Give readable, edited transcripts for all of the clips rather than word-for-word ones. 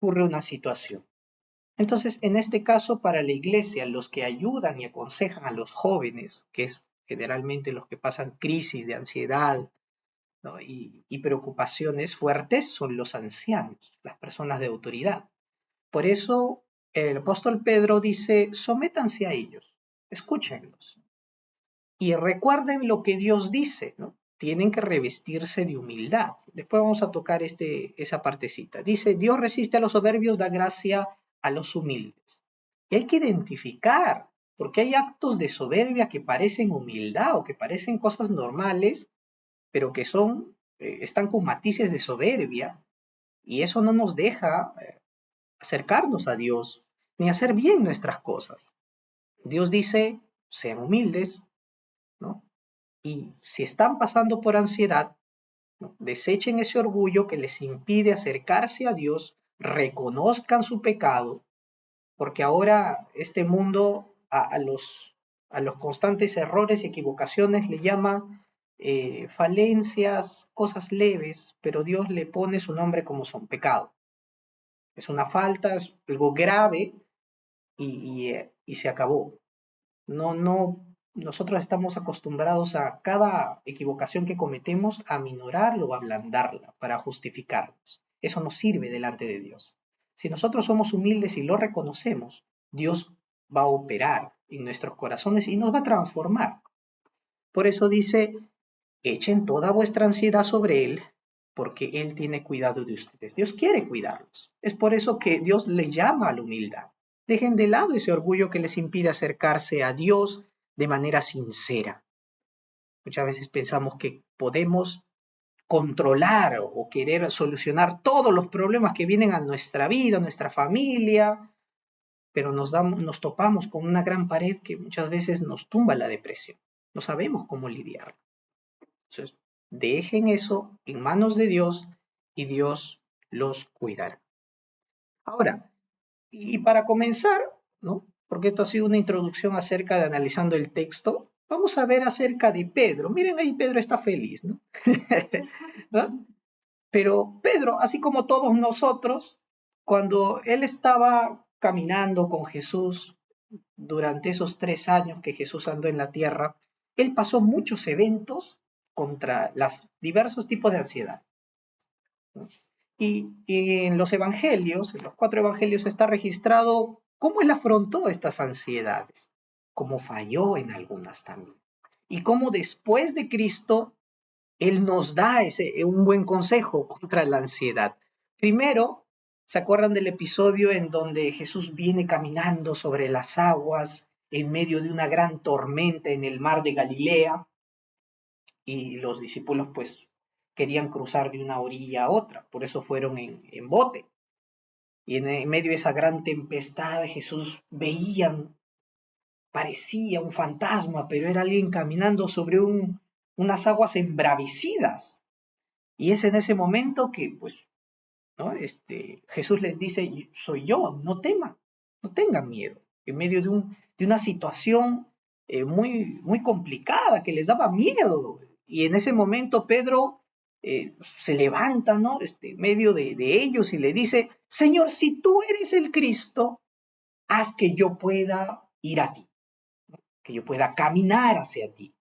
ocurre una situación. Entonces, en este caso, para la iglesia, los que ayudan y aconsejan a los jóvenes, que es generalmente los que pasan crisis de ansiedad, ¿no? y preocupaciones fuertes, son los ancianos, las personas de autoridad. Por eso el apóstol Pedro dice, sométanse a ellos, escúchenlos y recuerden lo que Dios dice, ¿no? Tienen que revestirse de humildad. Después vamos a tocar esa partecita. Dice, Dios resiste a los soberbios, da gracia a los humildes. Y hay que identificar, porque hay actos de soberbia que parecen humildad o que parecen cosas normales, pero que están con matices de soberbia, y eso no nos deja acercarnos a Dios, ni hacer bien nuestras cosas. Dios dice, sean humildes, ¿no? Y si están pasando por ansiedad, ¿no? Desechen ese orgullo que les impide acercarse a Dios, reconozcan su pecado, porque ahora este mundo a los constantes errores y equivocaciones le llama falencias, cosas leves, pero Dios le pone su nombre como son, pecado. Es una falta, es algo grave y se acabó. No, nosotros estamos acostumbrados a cada equivocación que cometemos a minorarla o ablandarla para justificarnos. Eso no sirve delante de Dios. Si nosotros somos humildes y lo reconocemos, Dios va a operar en nuestros corazones y nos va a transformar. Por eso dice, echen toda vuestra ansiedad sobre Él, porque Él tiene cuidado de ustedes. Dios quiere cuidarlos. Es por eso que Dios les llama a la humildad. Dejen de lado ese orgullo que les impide acercarse a Dios de manera sincera. Muchas veces pensamos que podemos controlar o querer solucionar todos los problemas que vienen a nuestra vida, a nuestra familia, pero nos topamos con una gran pared que muchas veces nos tumba la depresión. No sabemos cómo lidiar. Entonces, dejen eso en manos de Dios y Dios los cuidará. Ahora, y para comenzar, ¿no? Porque esto ha sido una introducción acerca de analizando el texto, vamos a ver acerca de Pedro. Miren ahí, Pedro está feliz, ¿no? ¿No? Pero Pedro, así como todos nosotros, cuando él estaba caminando con Jesús durante esos 3 años que Jesús andó en la tierra, él pasó muchos eventos contra los diversos tipos de ansiedad. Y en los evangelios, en los 4 evangelios, está registrado cómo él afrontó estas ansiedades, cómo falló en algunas también, y cómo después de Cristo él nos da un buen consejo contra la ansiedad. Primero, ¿se acuerdan del episodio en donde Jesús viene caminando sobre las aguas en medio de una gran tormenta en el mar de Galilea? Y los discípulos pues querían cruzar de una orilla a otra, por eso fueron en bote. Y en medio de esa gran tempestad Jesús parecía un fantasma, pero era alguien caminando sobre unas aguas embravecidas. Y es en ese momento que, pues, ¿no? Jesús les dice, soy yo, no teman, no tengan miedo. En medio de una situación muy, muy complicada que les daba miedo. Y en ese momento Pedro se levanta, ¿no? En medio de ellos y le dice, Señor, si tú eres el Cristo, haz que yo pueda ir a ti, que yo pueda caminar hacia ti,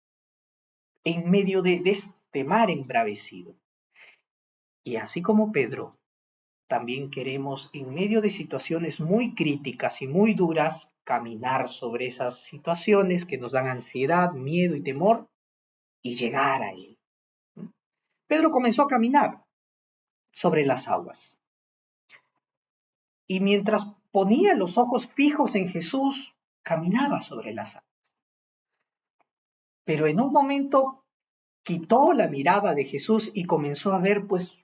en medio de este mar embravecido. Y así como Pedro, también queremos, en medio de situaciones muy críticas y muy duras, caminar sobre esas situaciones que nos dan ansiedad, miedo y temor y llegar a Él. Pedro comenzó a caminar sobre las aguas y mientras ponía los ojos fijos en Jesús, caminaba sobre las aguas. Pero en un momento quitó la mirada de Jesús y comenzó a ver pues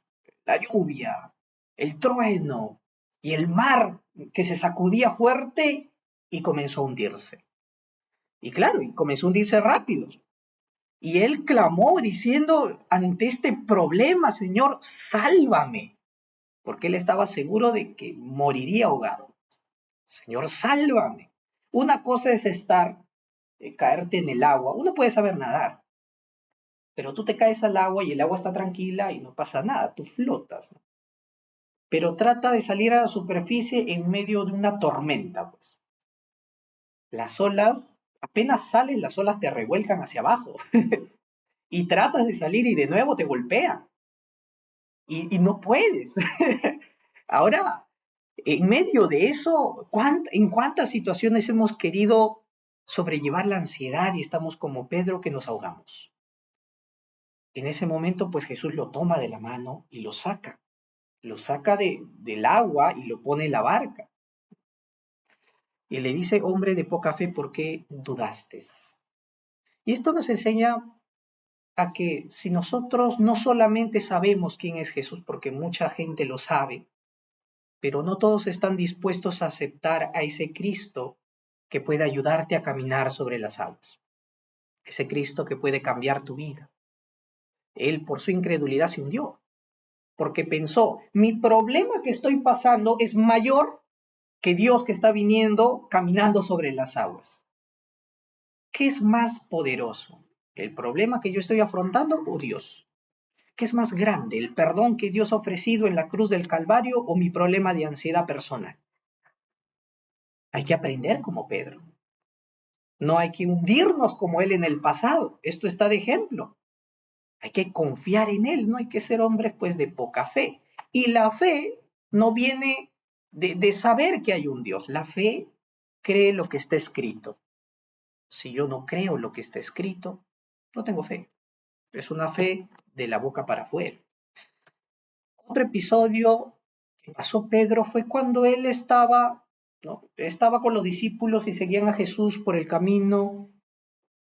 la lluvia, el trueno y el mar que se sacudía fuerte y comenzó a hundirse. Y claro, y comenzó a hundirse rápido. Y él clamó diciendo, ante este problema, Señor, sálvame, porque él estaba seguro de que moriría ahogado. Señor, sálvame. Una cosa es caerte en el agua. Uno puede saber nadar, pero tú te caes al agua y el agua está tranquila y no pasa nada, tú flotas, ¿no? pero trata de salir a la superficie en medio de una tormenta, pues. Las olas, apenas salen, las olas te revuelcan hacia abajo y tratas de salir y de nuevo te golpea y no puedes. Ahora, en medio de eso, ¿en cuántas situaciones hemos querido sobrellevar la ansiedad y estamos como Pedro que nos ahogamos? En ese momento, pues Jesús lo toma de la mano y lo saca del agua y lo pone en la barca. Y le dice, hombre de poca fe, ¿por qué dudaste? Y esto nos enseña a que si nosotros no solamente sabemos quién es Jesús, porque mucha gente lo sabe, pero no todos están dispuestos a aceptar a ese Cristo que puede ayudarte a caminar sobre las aguas, ese Cristo que puede cambiar tu vida. Él por su incredulidad se hundió, porque pensó, mi problema que estoy pasando es mayor que Dios que está viniendo caminando sobre las aguas. ¿Qué es más poderoso? ¿El problema que yo estoy afrontando o Dios? ¿Qué es más grande? ¿El perdón que Dios ha ofrecido en la cruz del Calvario o mi problema de ansiedad personal? Hay que aprender como Pedro. No hay que hundirnos como él en el pasado. Esto está de ejemplo. Hay que confiar en él, no hay que ser hombres pues de poca fe. Y la fe no viene de saber que hay un Dios. La fe cree lo que está escrito. Si yo no creo lo que está escrito, no tengo fe. Es una fe de la boca para afuera. Otro episodio que pasó Pedro fue cuando él estaba con los discípulos y seguían a Jesús por el camino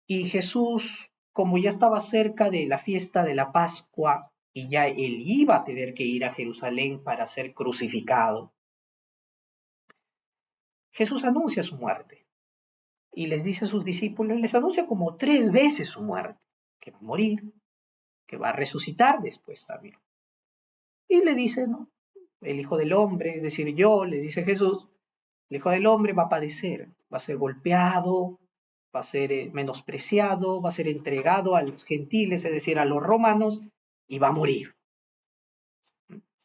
y Jesús, como ya estaba cerca de la fiesta de la Pascua y ya él iba a tener que ir a Jerusalén para ser crucificado, Jesús anuncia su muerte y les dice a sus discípulos, les anuncia como 3 veces su muerte, que va a morir, que va a resucitar después también. Y le dice, ¿no? El Hijo del Hombre, es decir, yo, le dice Jesús, el Hijo del Hombre va a padecer, va a ser golpeado, va a ser menospreciado, va a ser entregado a los gentiles, es decir, a los romanos, y va a morir.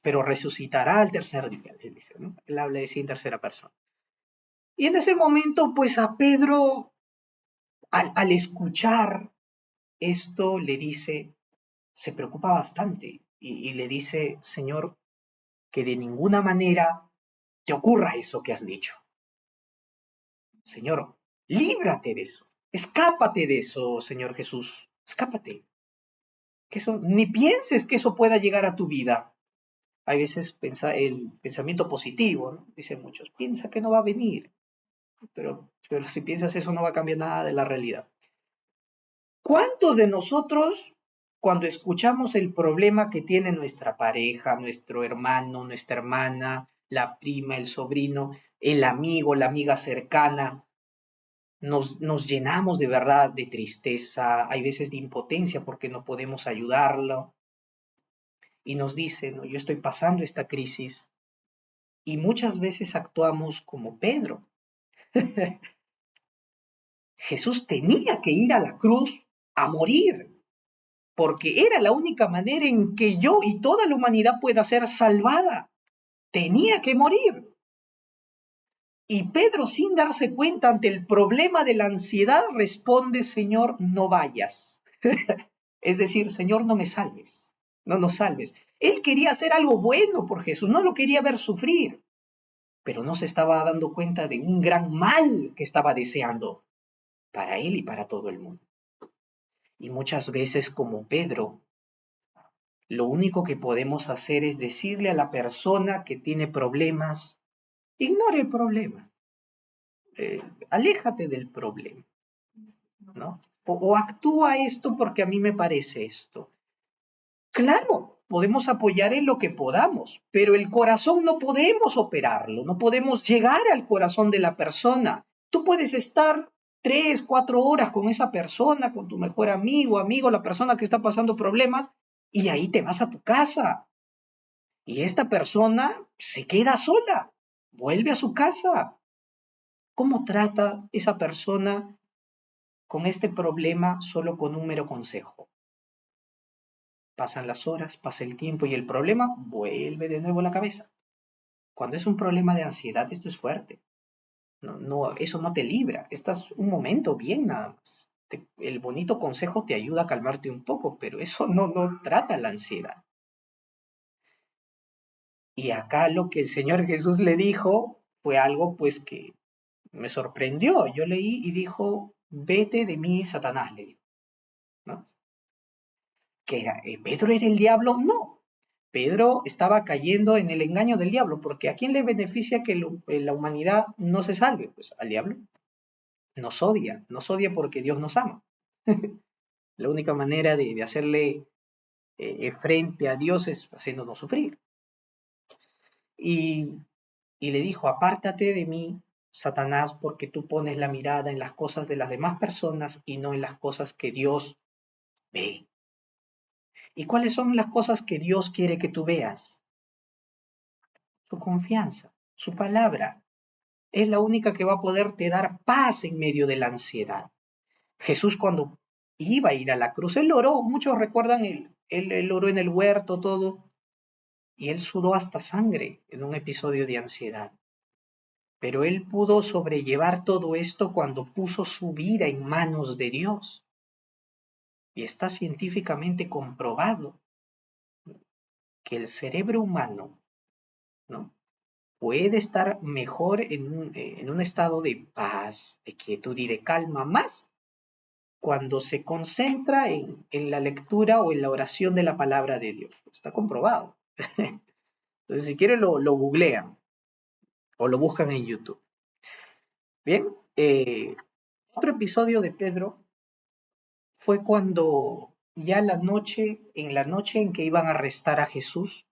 Pero resucitará al tercer día, él dice, ¿no? Él habla de sí en tercera persona. Y en ese momento, pues a Pedro, al escuchar esto, le dice, se preocupa bastante y le dice, Señor, que de ninguna manera te ocurra eso que has dicho. Señor, líbrate de eso. Escápate de eso, Señor Jesús. Escápate. Que eso, ni pienses que eso pueda llegar a tu vida. Hay veces el pensamiento positivo, ¿no? Dicen muchos, piensa que no va a venir. Pero si piensas eso no va a cambiar nada de la realidad. ¿Cuántos de nosotros, cuando escuchamos el problema que tiene nuestra pareja, nuestro hermano, nuestra hermana, la prima, el sobrino, el amigo, la amiga cercana, nos llenamos de verdad de tristeza, hay veces de impotencia porque no podemos ayudarlo y nos dicen, ¿no? Yo estoy pasando esta crisis y muchas veces actuamos como Pedro. Jesús tenía que ir a la cruz a morir porque era la única manera en que yo y toda la humanidad pueda ser salvada. Tenía que morir. Y Pedro, sin darse cuenta ante el problema de la ansiedad, responde, Señor, no vayas. Es decir, Señor, no me salves, no nos salves. Él quería hacer algo bueno por Jesús, no lo quería ver sufrir, pero no se estaba dando cuenta de un gran mal que estaba deseando para él y para todo el mundo. Y muchas veces, como Pedro, lo único que podemos hacer es decirle a la persona que tiene problemas, ignore el problema, aléjate del problema, ¿no? O actúa esto porque a mí me parece esto. Claro, podemos apoyar en lo que podamos, pero el corazón no podemos operarlo, no podemos llegar al corazón de la persona. Tú puedes estar 3, 4 horas con esa persona, con tu mejor amigo, la persona que está pasando problemas, y ahí te vas a tu casa. Y esta persona se queda sola, vuelve a su casa. ¿Cómo trata esa persona con este problema solo con un mero consejo? Pasan las horas, pasa el tiempo y el problema vuelve de nuevo a la cabeza. Cuando es un problema de ansiedad, esto es fuerte. No, no, eso no te libra. Estás un momento bien nada más. El bonito consejo te ayuda a calmarte un poco, pero eso no trata la ansiedad. Y acá lo que el Señor Jesús le dijo fue algo pues que me sorprendió. Yo leí y dijo, vete de mí, Satanás, le dijo, ¿no? ¿Que era, Pedro era el diablo? No. Pedro estaba cayendo en el engaño del diablo, porque ¿a quién le beneficia que la humanidad no se salve? Pues al diablo. Nos odia porque Dios nos ama. La única manera de hacerle frente a Dios es haciéndonos sufrir. Y, y le dijo, apártate de mí, Satanás, porque tú pones la mirada en las cosas de las demás personas y no en las cosas que Dios ve. ¿Y cuáles son las cosas que Dios quiere que tú veas? Su confianza, su palabra. Es la única que va a poderte dar paz en medio de la ansiedad. Jesús cuando iba a ir a la cruz, él oró, muchos recuerdan, él oró en el huerto, todo, y él sudó hasta sangre en un episodio de ansiedad. Pero él pudo sobrellevar todo esto cuando puso su vida en manos de Dios. Y está científicamente comprobado que el cerebro humano, ¿no?, puede estar mejor en un estado de paz, de quietud y de calma más cuando se concentra en la lectura o en la oración de la palabra de Dios. Está comprobado. Entonces, si quieren, lo googlean o lo buscan en YouTube. Bien, otro episodio de Pedro fue cuando ya en la noche en que iban a arrestar a Jesús,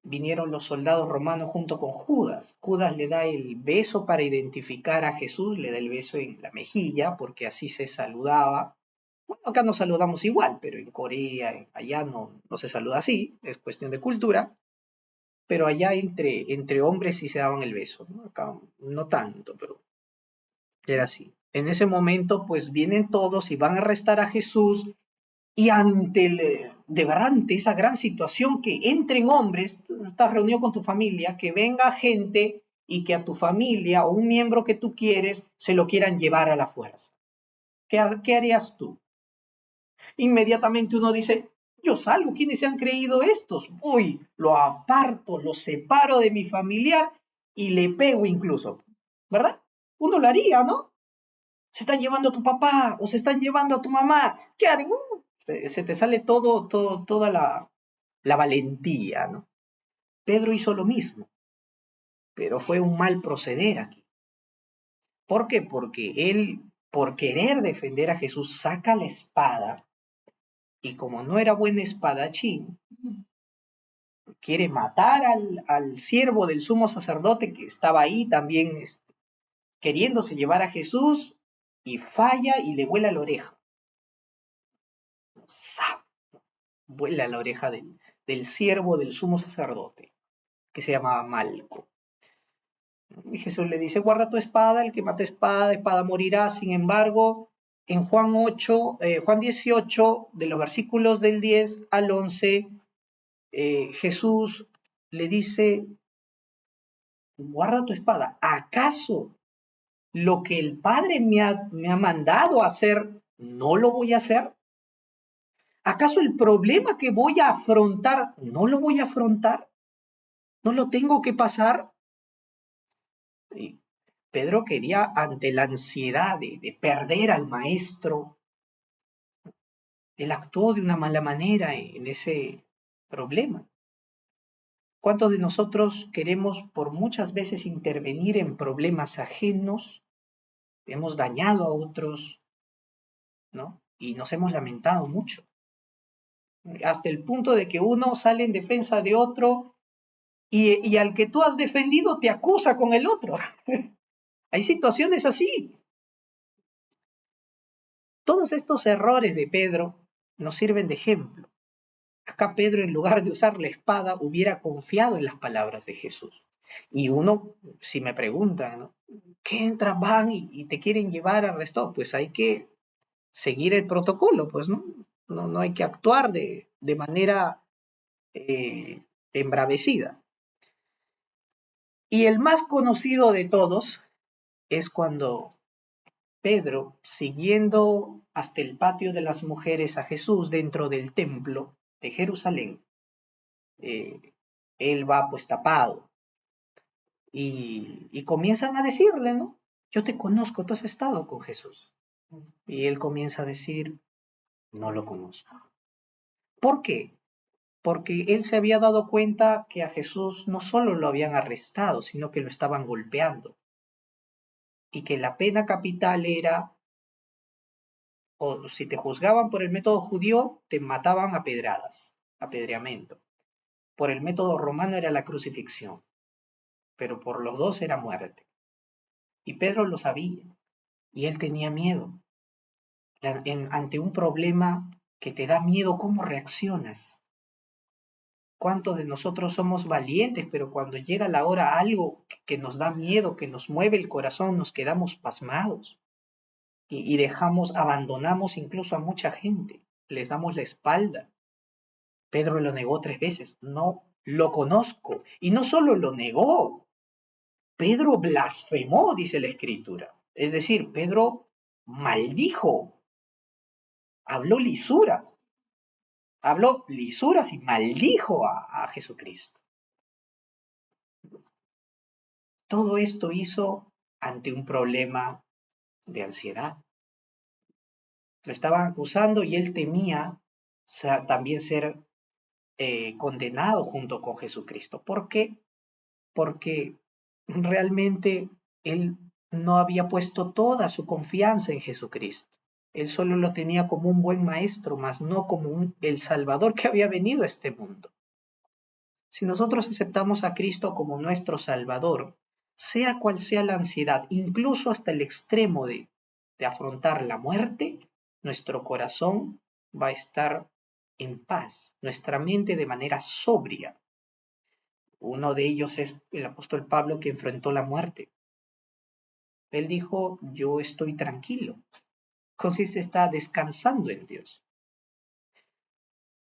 vinieron los soldados romanos junto con Judas. Judas le da el beso para identificar a Jesús, le da el beso en la mejilla, porque así se saludaba. Bueno, acá nos saludamos igual, pero en Corea, allá no se saluda así, es cuestión de cultura, pero allá entre hombres sí se daban el beso, ¿no? Acá no tanto, pero era así. En ese momento, pues vienen todos y van a arrestar a Jesús y de verdad, ante esa gran situación que entren hombres, tú estás reunido con tu familia, que venga gente y que a tu familia o un miembro que tú quieres se lo quieran llevar a la fuerza. ¿Qué harías tú? Inmediatamente uno dice, yo salgo, ¿quiénes se han creído estos? Uy, lo aparto, lo separo de mi familiar y le pego incluso, ¿verdad? Uno lo haría, ¿no? Se están llevando a tu papá o se están llevando a tu mamá. ¿Qué harán? Se te sale toda la valentía, ¿no? Pedro hizo lo mismo, pero fue un mal proceder aquí. ¿Por qué? Porque él, por querer defender a Jesús, saca la espada y como no era buen espadachín, quiere matar al siervo del sumo sacerdote que estaba ahí también queriéndose llevar a Jesús y falla y le vuela la oreja. ¡Zap! Vuela la oreja del siervo del sumo sacerdote, que se llamaba Malco. Y Jesús le dice, guarda tu espada, el que mate espada, espada morirá. Sin embargo, en Juan 18, de los versículos del 10 al 11, Jesús le dice, guarda tu espada. ¿Acaso lo que el Padre me ha mandado a hacer, no lo voy a hacer? ¿Acaso el problema que voy a afrontar, no lo voy a afrontar? ¿No lo tengo que pasar? Y Pedro quería, ante la ansiedad de perder al maestro, él actuó de una mala manera en ese problema. ¿Cuántos de nosotros queremos por muchas veces intervenir en problemas ajenos? Hemos dañado a otros, ¿no? Y nos hemos lamentado mucho, hasta el punto de que uno sale en defensa de otro y al que tú has defendido te acusa con el otro. Hay situaciones así. Todos estos errores de Pedro nos sirven de ejemplo. Acá Pedro, en lugar de usar la espada, hubiera confiado en las palabras de Jesús. Y uno, si me preguntan, ¿no?, ¿qué entran, van y te quieren llevar arrestado? Pues hay que seguir el protocolo, pues, ¿no? No hay que actuar de manera embravecida. Y el más conocido de todos es cuando Pedro, siguiendo hasta el patio de las mujeres a Jesús dentro del templo de Jerusalén, eh, él va pues tapado y comienzan a decirle, ¿no? Yo te conozco, tú has estado con Jesús. Y él comienza a decir, no lo conozco. ¿Por qué? Porque él se había dado cuenta que a Jesús no solo lo habían arrestado, sino que lo estaban golpeando. Y que la pena capital era, o si te juzgaban por el método judío, te mataban a pedradas, apedreamiento. Por el método romano era la crucifixión, pero por los dos era muerte. Y Pedro lo sabía, y él tenía miedo. Ante un problema que te da miedo, ¿cómo reaccionas? ¿Cuántos de nosotros somos valientes, pero cuando llega la hora algo que nos da miedo, que nos mueve el corazón, nos quedamos pasmados y dejamos, abandonamos incluso a mucha gente, les damos la espalda? Pedro lo negó 3 veces, no lo conozco. Y no solo lo negó, Pedro blasfemó, dice la escritura. Es decir, Pedro maldijo, habló lisuras, y maldijo a Jesucristo. Todo esto hizo ante un problema de ansiedad. Lo estaban acusando y él temía también ser condenado junto con Jesucristo. ¿Por qué? Porque realmente él no había puesto toda su confianza en Jesucristo. Él solo lo tenía como un buen maestro, mas no como el Salvador que había venido a este mundo. Si nosotros aceptamos a Cristo como nuestro Salvador, sea cual sea la ansiedad, incluso hasta el extremo de afrontar la muerte, nuestro corazón va a estar en paz, nuestra mente de manera sobria. Uno de ellos es el apóstol Pablo, que enfrentó la muerte. Él dijo, yo estoy tranquilo. Consiste está descansando en Dios.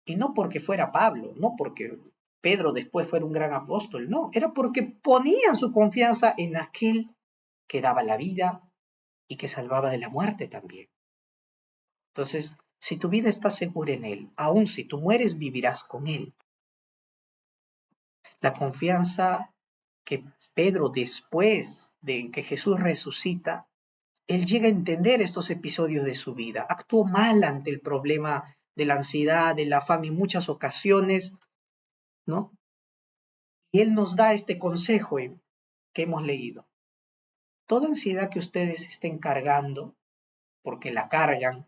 Y no porque fuera Pablo, no porque Pedro después fuera un gran apóstol, no, era porque ponían su confianza en aquel que daba la vida y que salvaba de la muerte también. Entonces, si tu vida está segura en Él, aun si tú mueres, vivirás con Él. La confianza que Pedro, después de que Jesús resucita, él llega a entender estos episodios de su vida. Actuó mal ante el problema de la ansiedad, del afán en muchas ocasiones, ¿no? Y él nos da este consejo que hemos leído. Toda ansiedad que ustedes estén cargando, porque la cargan,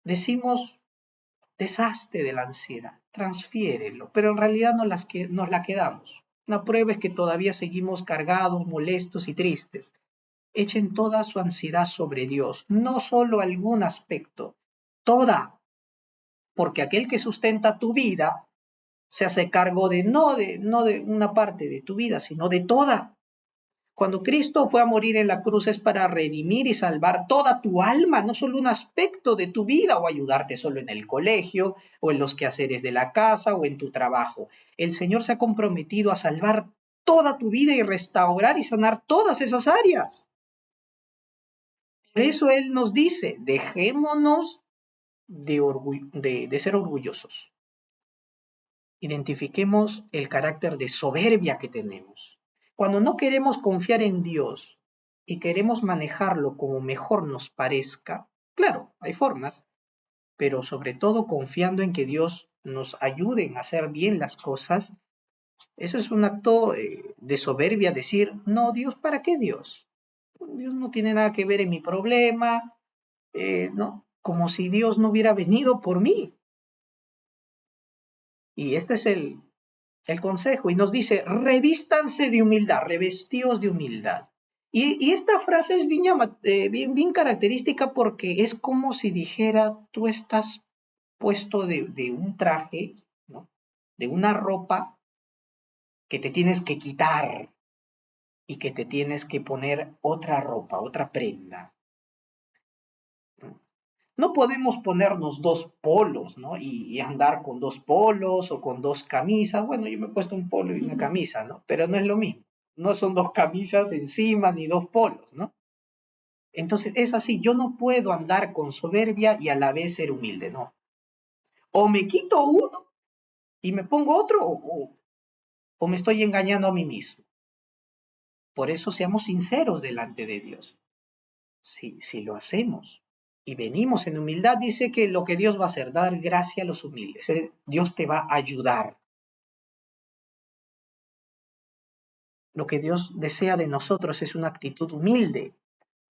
decimos, deshazte de la ansiedad, transfiérelo, pero en realidad nos la quedamos. Una prueba es que todavía seguimos cargados, molestos y tristes. Echen toda su ansiedad sobre Dios, no solo algún aspecto, toda, porque aquel que sustenta tu vida se hace cargo no de una parte de tu vida, sino de toda. Cuando Cristo fue a morir en la cruz es para redimir y salvar toda tu alma, no solo un aspecto de tu vida o ayudarte solo en el colegio o en los quehaceres de la casa o en tu trabajo. El Señor se ha comprometido a salvar toda tu vida y restaurar y sanar todas esas áreas. Por eso Él nos dice, dejémonos de ser orgullosos. Identifiquemos el carácter de soberbia que tenemos. Cuando no queremos confiar en Dios y queremos manejarlo como mejor nos parezca, claro, hay formas, pero sobre todo confiando en que Dios nos ayude en hacer bien las cosas, eso es un acto de soberbia, decir, no, Dios, ¿para qué Dios? Dios no tiene nada que ver en mi problema, ¿no? Como si Dios no hubiera venido por mí. Y este es el consejo, y nos dice, revístanse de humildad, revestíos de humildad. Y esta frase es bien característica porque es como si dijera, tú estás puesto de un traje, ¿no? De una ropa que te tienes que quitar y que te tienes que poner otra ropa, otra prenda. No podemos ponernos 2 polos, ¿no? Y andar con 2 polos o con 2 camisas. Bueno, yo me he puesto un polo y una camisa, ¿no? Pero no es lo mismo. no son dos camisas encima ni dos polos, ¿no? Entonces es así, yo no puedo andar con soberbia y a la vez ser humilde, no. O me quito uno y me pongo otro, o me estoy engañando a mí mismo. Por eso seamos sinceros delante de Dios. Si lo hacemos y venimos en humildad, dice que lo que Dios va a hacer, dar gracia a los humildes. Dios te va a ayudar. Lo que Dios desea de nosotros es una actitud humilde.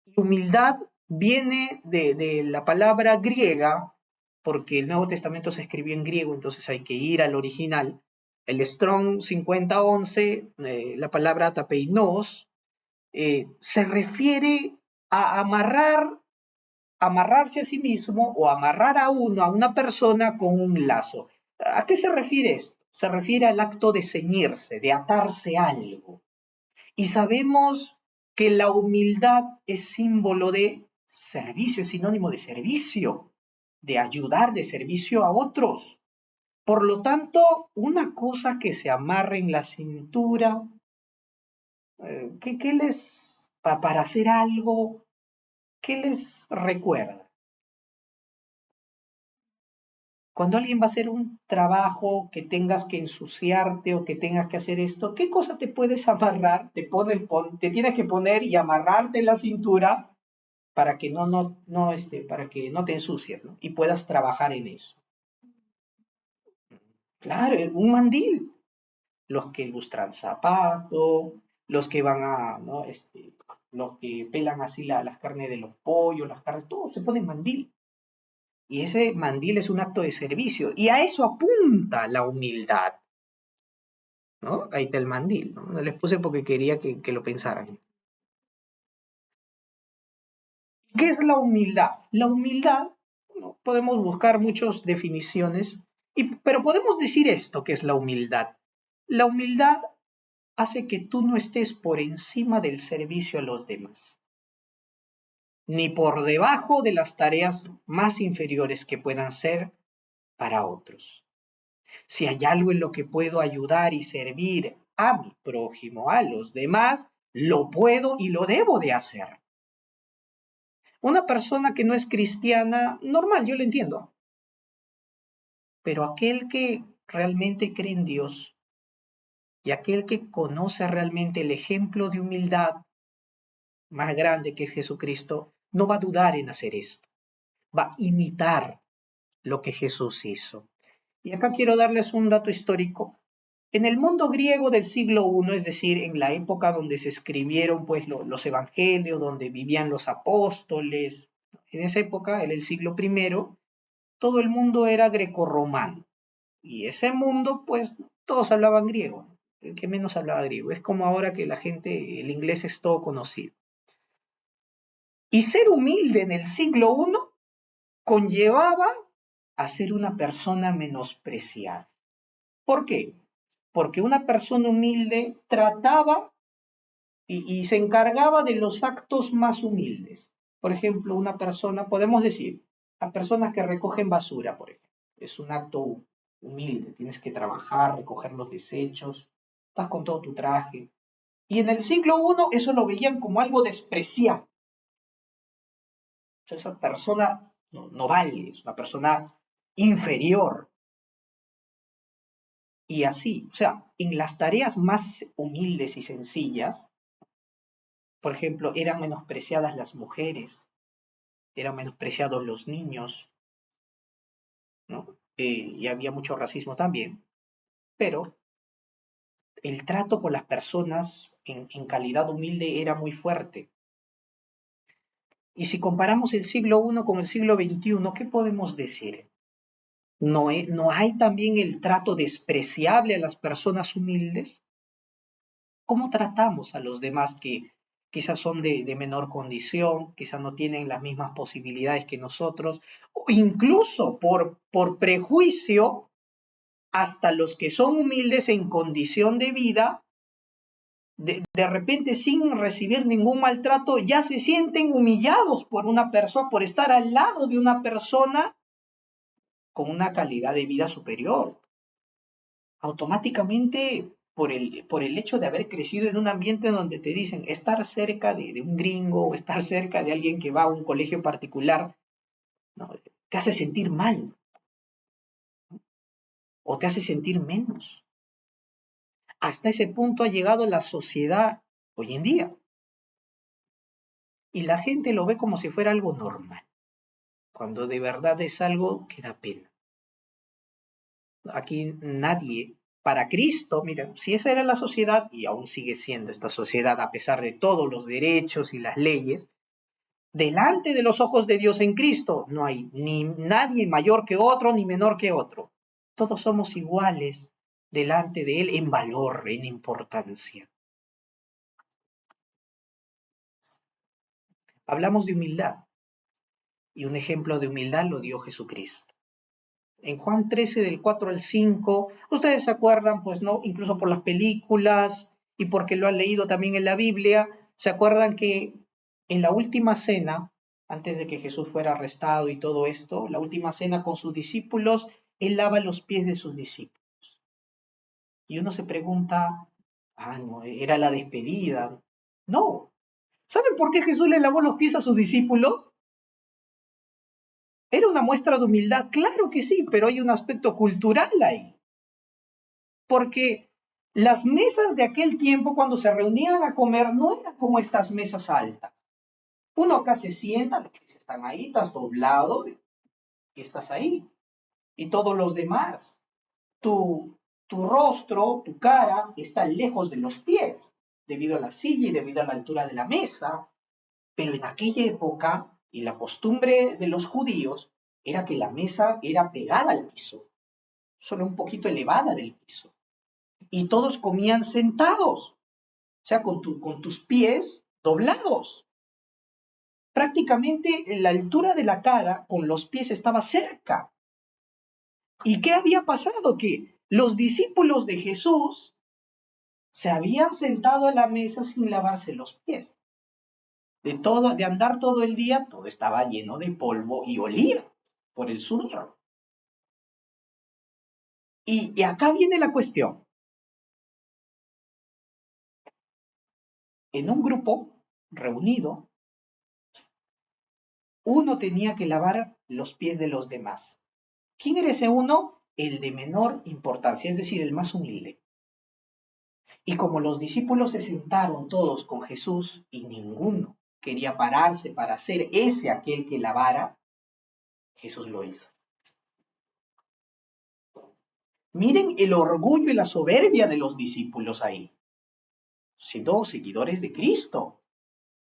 Y humildad viene de la palabra griega, porque el Nuevo Testamento se escribió en griego, entonces hay que ir al original. El Strong 5011, la palabra tapeinos, se refiere a amarrarse a sí mismo o amarrar a uno, a una persona con un lazo. ¿A qué se refiere esto? Se refiere al acto de ceñirse, de atarse a algo. Y sabemos que la humildad es símbolo de servicio, es sinónimo de servicio, de ayudar, de servicio a otros. Por lo tanto, una cosa que se amarre en la cintura, ¿qué les, para hacer algo, qué les recuerda? Cuando alguien va a hacer un trabajo que tengas que ensuciarte o que tengas que hacer esto, ¿qué cosa te puedes amarrar? Te tienes que poner y amarrarte en la cintura para que para que no te ensucies, ¿no? Y puedas trabajar en eso. Claro, un mandil. Los que lustran zapato, los que van a, ¿no? Los que pelan así las carnes de los pollos, las carnes, todo se pone mandil. Y ese mandil es un acto de servicio. Y a eso apunta la humildad, ¿no? Ahí está el mandil, ¿no? No les puse porque quería que lo pensaran. ¿Qué es la humildad? La humildad, ¿no? Podemos buscar muchas definiciones, pero podemos decir esto que es la humildad. La humildad hace que tú no estés por encima del servicio a los demás, ni por debajo de las tareas más inferiores que puedan ser para otros. Si hay algo en lo que puedo ayudar y servir a mi prójimo, a los demás, lo puedo y lo debo de hacer. Una persona que no es cristiana, normal, yo lo entiendo. Pero aquel que realmente cree en Dios y aquel que conoce realmente el ejemplo de humildad más grande que es Jesucristo, no va a dudar en hacer esto. Va a imitar lo que Jesús hizo. Y acá quiero darles un dato histórico. En el mundo griego del siglo I, es decir, en la época donde se escribieron pues, los evangelios, donde vivían los apóstoles, en esa época, en el siglo I, todo el mundo era grecorromano. Y ese mundo, pues, todos hablaban griego. El que menos hablaba griego. Es como ahora que la gente, el inglés es todo conocido. Y ser humilde en el siglo I conllevaba a ser una persona menospreciada. ¿Por qué? Porque una persona humilde trataba y se encargaba de los actos más humildes. Por ejemplo, una persona, podemos decir, a personas que recogen basura, por ejemplo. Es un acto humilde, tienes que trabajar, recoger los desechos, estás con todo tu traje. Y en el siglo I eso lo veían como algo despreciable. O sea, esa persona no vale, es una persona inferior. Y así, o sea, en las tareas más humildes y sencillas, por ejemplo, eran menospreciadas las mujeres, eran menospreciados los niños, ¿no? Y había mucho racismo también, pero el trato con las personas en calidad humilde era muy fuerte. Y si comparamos el siglo I con el siglo XXI, ¿qué podemos decir? ¿No hay también el trato despreciable a las personas humildes? ¿Cómo tratamos a los demás que quizás son de menor condición, quizás no tienen las mismas posibilidades que nosotros, o incluso por prejuicio, hasta los que son humildes en condición de vida, de repente sin recibir ningún maltrato, ya se sienten humillados por una persona, por estar al lado de una persona con una calidad de vida superior? Automáticamente por el hecho de haber crecido en un ambiente donde te dicen estar cerca de un gringo o estar cerca de alguien que va a un colegio particular, ¿no? Te hace sentir mal o te hace sentir menos. Hasta ese punto ha llegado la sociedad hoy en día y la gente lo ve como si fuera algo normal, cuando de verdad es algo que da pena. Aquí nadie, para Cristo, mira, si esa era la sociedad, y aún sigue siendo esta sociedad a pesar de todos los derechos y las leyes, delante de los ojos de Dios en Cristo no hay ni nadie mayor que otro ni menor que otro. Todos somos iguales delante de Él en valor, en importancia. Hablamos de humildad y un ejemplo de humildad lo dio Jesucristo. En Juan 13, del 4 al 5, ustedes se acuerdan, pues no, incluso por las películas y porque lo han leído también en la Biblia, se acuerdan que en la última cena, antes de que Jesús fuera arrestado y todo esto, la última cena con sus discípulos, él lava los pies de sus discípulos. Y uno se pregunta, no, era la despedida. No. ¿Saben por qué Jesús le lavó los pies a sus discípulos? ¿Era una muestra de humildad? Claro que sí, pero hay un aspecto cultural ahí. Porque las mesas de aquel tiempo, cuando se reunían a comer, no eran como estas mesas altas. Uno acá se sienta, los pies están ahí, estás doblado y estás ahí. Y todos los demás, tu rostro, tu cara, está lejos de los pies, debido a la silla y debido a la altura de la mesa. Pero en aquella época, y la costumbre de los judíos, era que la mesa era pegada al piso, solo un poquito elevada del piso. Y todos comían sentados, o sea, con tus pies doblados. Prácticamente la altura de la cara con los pies estaba cerca. ¿Y qué había pasado? Que los discípulos de Jesús se habían sentado a la mesa sin lavarse los pies. De andar todo el día, todo estaba lleno de polvo y olía por el sudor. Y acá viene la cuestión. En un grupo reunido, uno tenía que lavar los pies de los demás. ¿Quién era ese uno? El de menor importancia, es decir, el más humilde. Y como los discípulos se sentaron todos con Jesús y ninguno quería pararse para ser ese aquel que lavara, Jesús lo hizo. Miren el orgullo y la soberbia de los discípulos ahí, siendo seguidores de Cristo.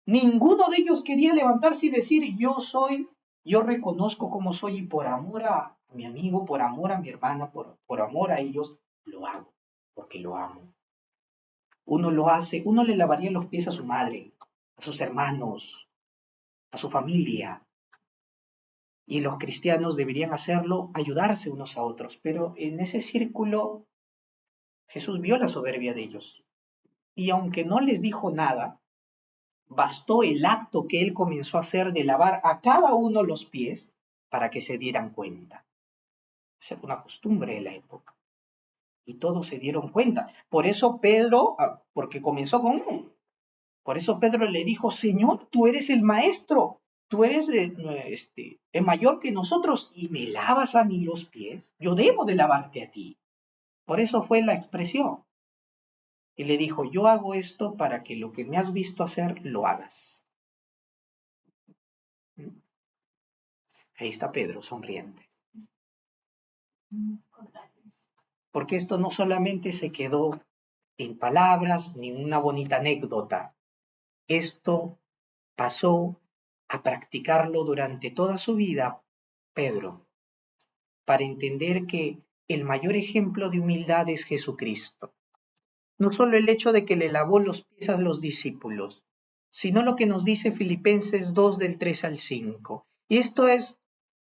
Ninguno de ellos quería levantarse y decir, yo reconozco cómo soy y por amor a mi amigo, por amor a mi hermana, por amor a ellos, lo hago, porque lo amo. Uno lo hace, uno le lavaría los pies a su madre, a sus hermanos, a su familia. Y los cristianos deberían hacerlo, ayudarse unos a otros. Pero en ese círculo Jesús vio la soberbia de ellos. Y aunque no les dijo nada, bastó el acto que él comenzó a hacer de lavar a cada uno los pies para que se dieran cuenta. Esa era una costumbre de la época. Y todos se dieron cuenta. Por eso Pedro, porque comenzó con él, por eso Pedro le dijo, Señor, tú eres el maestro, tú eres el mayor que nosotros y me lavas a mí los pies. Yo debo de lavarte a ti. Por eso fue la expresión. Y le dijo, yo hago esto para que lo que me has visto hacer lo hagas. Ahí está Pedro, sonriente. Porque esto no solamente se quedó en palabras ni en una bonita anécdota. Esto pasó a practicarlo durante toda su vida Pedro, para entender que el mayor ejemplo de humildad es Jesucristo. No solo el hecho de que le lavó los pies a los discípulos, sino lo que nos dice Filipenses 2 del 3 al 5. Y esto es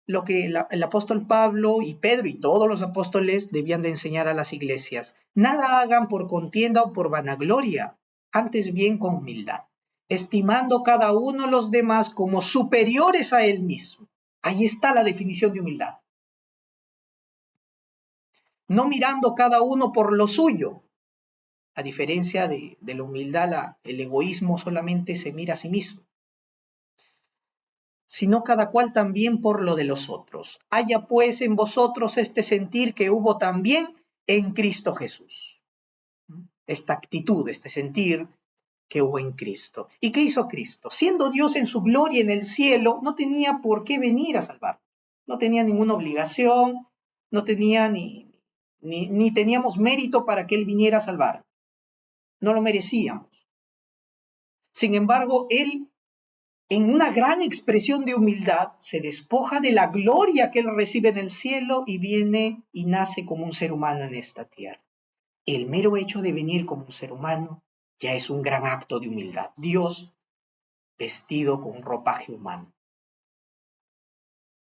lo que el apóstol Pablo y Pedro y todos los apóstoles debían de enseñar a las iglesias. Nada hagan por contienda o por vanagloria, antes bien con humildad, estimando cada uno a los demás como superiores a él mismo. Ahí está la definición de humildad. No mirando cada uno por lo suyo, A diferencia de la humildad, el egoísmo solamente se mira a sí mismo, sino cada cual también por lo de los otros. Haya pues en vosotros este sentir que hubo también en Cristo Jesús. Esta actitud, este sentir que hubo en Cristo. ¿Y qué hizo Cristo? Siendo Dios en su gloria en el cielo, no tenía por qué venir a salvar. No tenía ninguna obligación, no tenía ni teníamos mérito para que Él viniera a salvar. No lo merecíamos. Sin embargo, Él, en una gran expresión de humildad, se despoja de la gloria que Él recibe en el cielo y viene y nace como un ser humano en esta tierra. El mero hecho de venir como un ser humano ya es un gran acto de humildad. Dios vestido con un ropaje humano,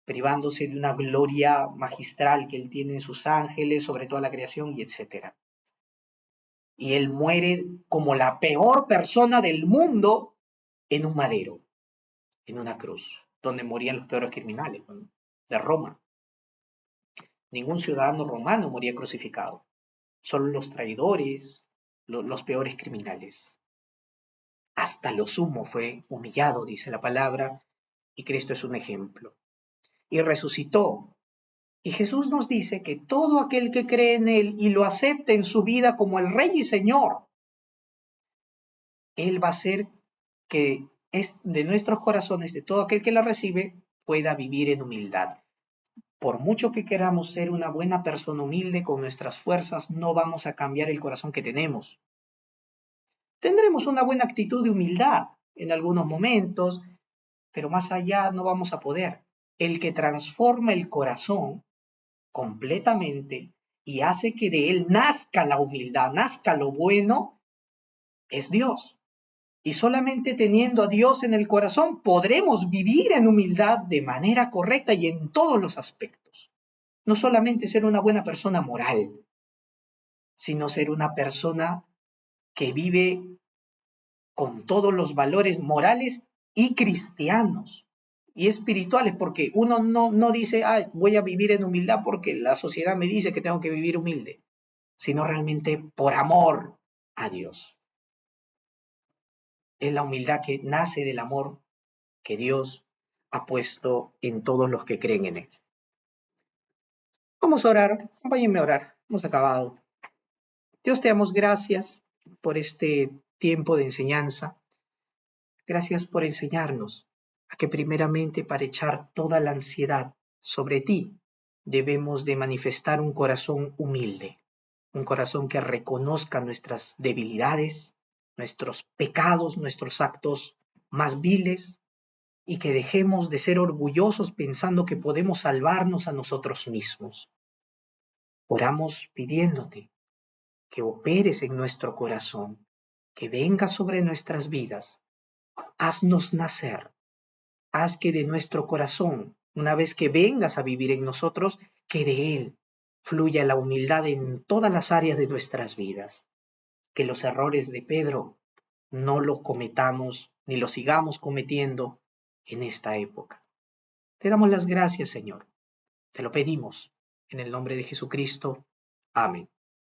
privándose de una gloria magistral que Él tiene en sus ángeles, sobre toda la creación y etc. Y Él muere como la peor persona del mundo en un madero, en una cruz, donde morían los peores criminales, ¿no?, de Roma. Ningún ciudadano romano moría crucificado, solo los traidores, los peores criminales. Hasta lo sumo fue humillado, dice la palabra, y Cristo es un ejemplo. Y resucitó. Y Jesús nos dice que todo aquel que cree en Él y lo acepte en su vida como el Rey y Señor, Él va a hacer que de nuestros corazones, de todo aquel que lo recibe, pueda vivir en humildad. Por mucho que queramos ser una buena persona humilde con nuestras fuerzas, no vamos a cambiar el corazón que tenemos. Tendremos una buena actitud de humildad en algunos momentos, pero más allá no vamos a poder. El que transforma el corazón completamente y hace que de él nazca la humildad, nazca lo bueno, es Dios. Y solamente teniendo a Dios en el corazón podremos vivir en humildad de manera correcta y en todos los aspectos. No solamente ser una buena persona moral, sino ser una persona que vive con todos los valores morales y cristianos y espirituales, porque uno no dice, voy a vivir en humildad porque la sociedad me dice que tengo que vivir humilde, sino realmente por amor a Dios. Es la humildad que nace del amor que Dios ha puesto en todos los que creen en Él. Vamos a orar, acompáñenme a orar, hemos acabado. Dios, te damos gracias por este tiempo de enseñanza. Gracias por enseñarnos a que primeramente para echar toda la ansiedad sobre ti debemos de manifestar un corazón humilde, un corazón que reconozca nuestras debilidades, nuestros pecados, nuestros actos más viles y que dejemos de ser orgullosos pensando que podemos salvarnos a nosotros mismos. Oramos pidiéndote que operes en nuestro corazón, que vengas sobre nuestras vidas. Haznos nacer, haz que de nuestro corazón, una vez que vengas a vivir en nosotros, que de él fluya la humildad en todas las áreas de nuestras vidas. Que los errores de Pedro no los cometamos ni los sigamos cometiendo en esta época. Te damos las gracias, Señor. Te lo pedimos en el nombre de Jesucristo. Amén.